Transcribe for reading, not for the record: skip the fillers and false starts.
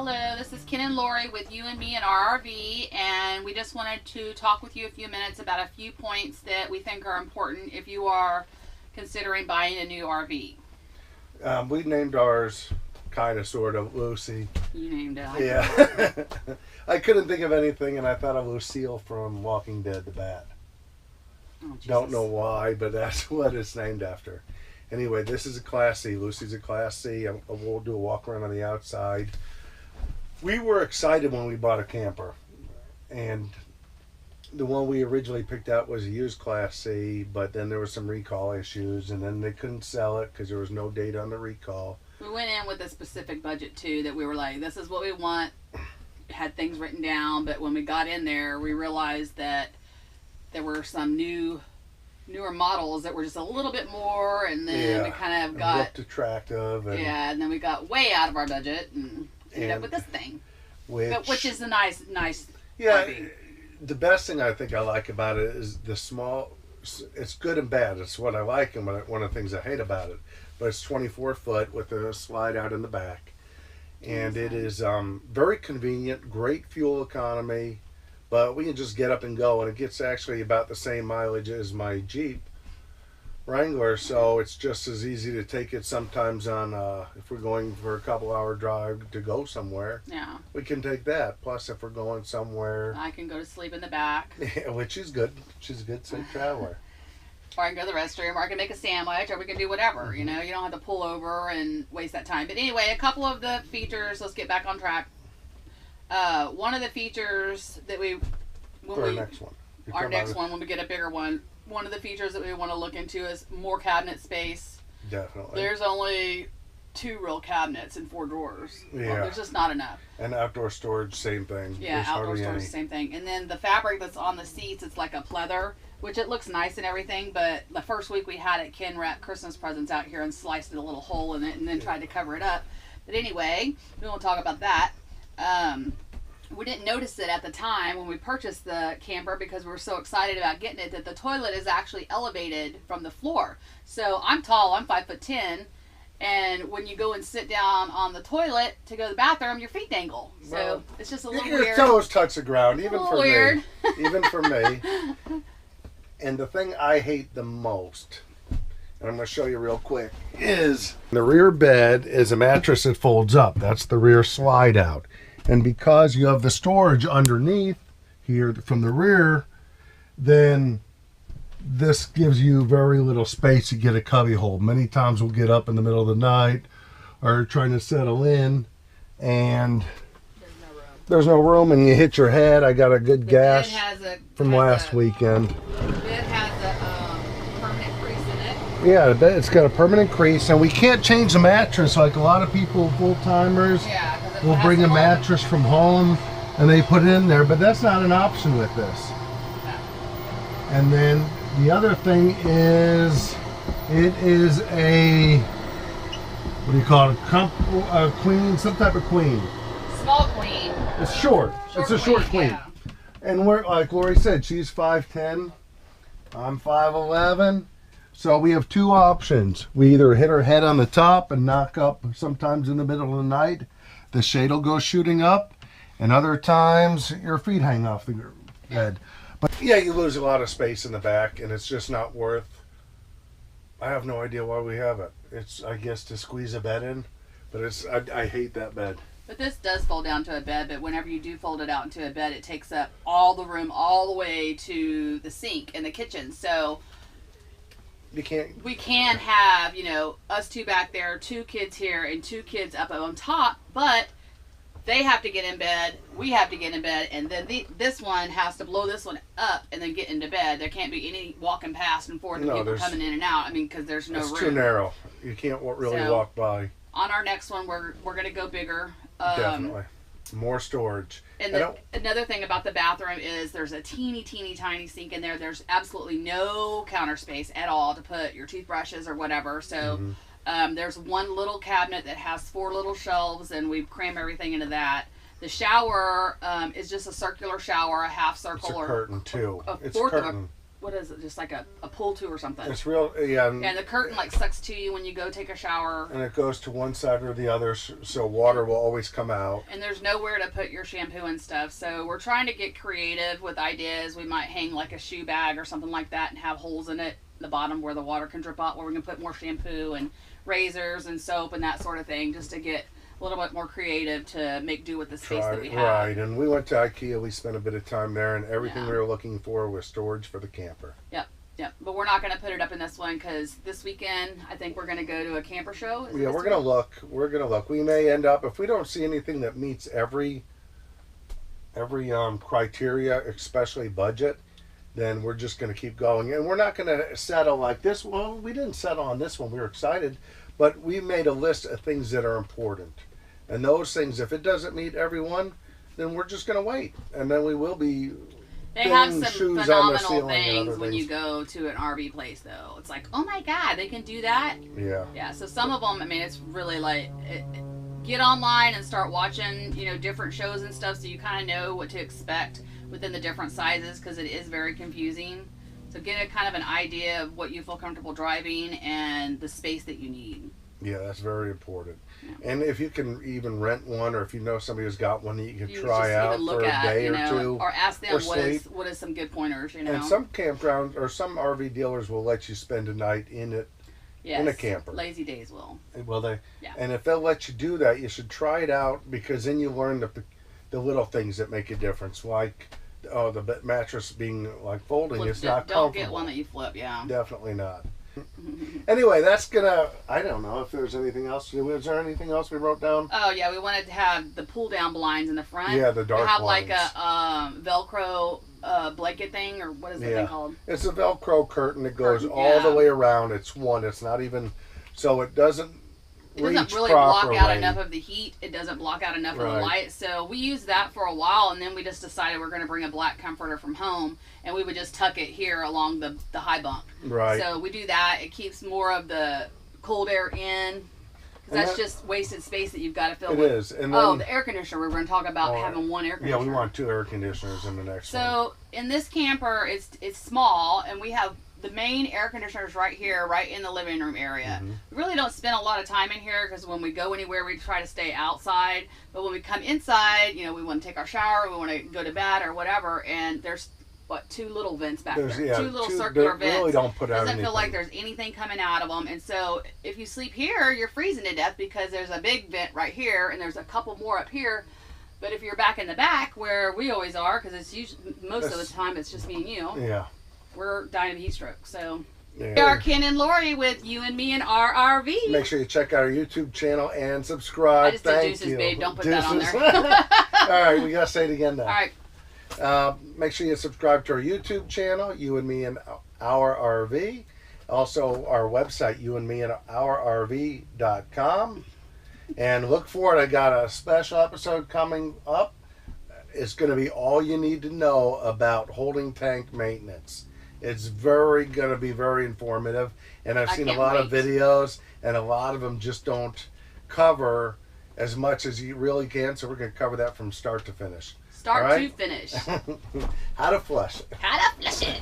Hello, this is Ken and Lori with You and Me in our RV, and we just wanted to talk with you a few minutes about a few points that we think are important if you are considering buying a new RV. We named ours kind of, sort of, Lucy. You named it. Yeah. I couldn't think of anything, and I thought of Lucille from Walking Dead, the bat. Oh, Jesus. Don't know why, but that's what it's named after. Anyway, this is a Class C. Lucy's a Class C. We'll do a walk around on the outside. We were excited when we bought a camper, and the one we originally picked out was a used Class C, but then there were some recall issues, and then they couldn't sell it because there was no date on the recall. We went in with a specific budget too, that we were like, this is what we want. Had things written down, but when we got in there, we realized that there were some newer models that were just a little bit more, and then we kind of got looked attractive, and then we got way out of our budget and ended up with this thing, which is a nice RV. The best thing I think I like about it is the small. It's good and bad. It's what I like and one of the things I hate about it. But it's 24 foot with a slide out in the back, and it is very convenient, great fuel economy. But we can just get up and go, and it gets actually about the same mileage as my Jeep Wrangler, so it's just as easy to take it sometimes on, if we're going for a couple-hour drive to go somewhere. Yeah. We can take that. Plus, if we're going somewhere... I can go to sleep in the back. Yeah, which is good. She's a good safe traveler. Or I can go to the restroom, or I can make a sandwich, or we can do whatever. You know, you don't have to pull over and waste that time. But anyway, a couple of the features, let's get back on track. One of the features that Our next one, when we get a bigger one, one of the features that we want to look into is more cabinet space. Definitely. There's only 2 real cabinets and 4 drawers. Yeah. Well, there's just not enough. And outdoor storage, same thing. Yeah, There's outdoor hardly storage, any. same thing. And then the fabric that's on the seats, it's like a pleather, which it looks nice and everything, but the first week we had it, Ken wrapped Christmas presents out here and sliced a little hole in it and then tried to cover it up. But anyway, we won't talk about that. We didn't notice it at the time when we purchased the camper because we were so excited about getting it that the toilet is actually elevated from the floor. So I'm tall, I'm 5'10", and when you go and sit down on the toilet to go to the bathroom, your feet dangle. So well, it's just a little weird. Your toes touch the ground, even for weird. Me. Even for me. And the thing I hate the most, and I'm going to show you real quick, is the rear bed is a mattress that folds up. That's the rear slide out. And because you have the storage underneath here from the rear, then this gives you very little space to get a cubby hole. Many times we'll get up in the middle of the night or trying to settle in, and there's no room, and you hit your head. I got a good gash from last weekend. The bed has a permanent crease in it. Yeah, the bed, it's got a permanent crease, and we can't change the mattress like a lot of people, full-timers. Yeah. We'll bring a mattress from home and they put it in there, but that's not an option with this. And then the other thing is, it is a, what do you call it, a queen, some type of queen. Small queen. It's short. It's a short queen. Yeah. And we're, like Lori said, she's 5'10", I'm 5'11". So we have 2 options. We either hit her head on the top and knock up sometimes in the middle of the night. The shade will go shooting up, and other times your feet hang off the bed. But yeah, you lose a lot of space in the back, and it's just not worth. I have no idea why we have it. It's, I guess, to squeeze a bed in, but it's. I hate that bed. But this does fold down to a bed, but whenever you do fold it out into a bed, it takes up all the room all the way to the sink and the kitchen. So we can have, you know, us 2 back there, 2 kids here, and 2 kids up on top, but they have to get in bed, we have to get in bed, and then this one has to blow this one up and then get into bed. There can't be any walking past and forth and people coming in and out. I mean, because there's no room. It's too narrow. You can't really walk by. On our next one, we're going to go bigger. Definitely. More storage. And another thing about the bathroom is there's a teeny tiny sink in there. There's absolutely no counter space at all to put your toothbrushes or whatever. So there's one little cabinet that has 4 little shelves, and we cram everything into that. The shower is just a circular shower, a half circle, it's a curtain too. A it's fourth curtain. what is it? Just like a pull to or something. It's real, yeah. And the curtain like sucks to you when you go take a shower. And it goes to one side or the other, so water will always come out. And there's nowhere to put your shampoo and stuff. So we're trying to get creative with ideas. We might hang like a shoe bag or something like that and have holes in it, the bottom where the water can drip out, where we can put more shampoo and razors and soap and that sort of thing, just to get a little bit more creative to make do with the space that we have. Right, and we went to IKEA. We spent a bit of time there, and everything we were looking for was storage for the camper. Yep. But we're not going to put it up in this one because this weekend I think we're going to go to a camper show. Yeah, we're going to look. We're going to look. We may end up, if we don't see anything that meets every criteria, especially budget, then we're just going to keep going. And we're not going to settle like this. Well, we didn't settle on this one. We were excited, but we made a list of things that are important. And those things, if it doesn't meet everyone, then we're just going to wait. And then we will be... They have some phenomenal things when you go to an RV place, though. It's like, oh my God, they can do that? Yeah. Yeah, so some of them, I mean, it's really like... get online and start watching, different shows and stuff so you kind of know what to expect within the different sizes, because it is very confusing. So get a kind of an idea of what you feel comfortable driving and the space that you need. Yeah, that's very important. Yeah. And if you can even rent one, or if you know somebody who's got one that you can try out for a day or two, or ask them what is some good pointers. And some campgrounds or some RV dealers will let you spend a night in it. Yes, in a camper. Lazy Days will. Will they? Yeah. And if they'll let you do that, you should try it out, because then you learn the little things that make a difference, like the mattress being like folding. It's not comfortable. Don't get one that you flip. Yeah. Definitely not. Anyway, that's gonna. I don't know if there's anything else. Was there anything else we wrote down? Oh yeah, we wanted to have the pull down blinds in the front. Yeah, the dark. We have blinds. like a Velcro blanket thing, or what is that thing called? It's a Velcro curtain that goes all the way around. It's one. It's not even, so it doesn't. It doesn't really block out enough of the heat. It doesn't block out enough of the light. So we used that for a while, and then we just decided we're going to bring a black comforter from home, and we would just tuck it here along the high bunk. Right. So we do that. It keeps more of the cold air in. That's just wasted space that you've got to fill with. It is. And then, the air conditioner. We're going to talk about having one air conditioner. Yeah, we want 2 air conditioners in the next one. So in this camper, it's small, and we have the main air conditioners right here, right in the living room area. Mm-hmm. We really don't spend a lot of time in here because when we go anywhere, we try to stay outside. But when we come inside, we want to take our shower, we want to go to bed or whatever, and there's 2 little vents back there. 2 little circular vents. Really don't put out Doesn't feel like there's anything coming out of them. And so if you sleep here, you're freezing to death because there's a big vent right here and there's a couple more up here. But if you're back in the back where we always are, because it's usually most of the time it's just me and you. Yeah. We're dying of heat stroke. So we are Ken and Lori with You and Me and Our RV. Make sure you check out our YouTube channel and subscribe. I just did deuces, babe. Don't put that on there. All right, we got to say it again now. All right. Make sure you subscribe to our YouTube channel, You and Me and Our RV. Also, our website, youandmeandourrv.com. And look for it. I got a special episode coming up. It's going to be all you need to know about holding tank maintenance. It's going to be very informative. And I've seen a lot of videos, and a lot of them just don't cover as much as you really can. So we're going to cover that from start to finish. Start to finish. How to flush it. How to flush it.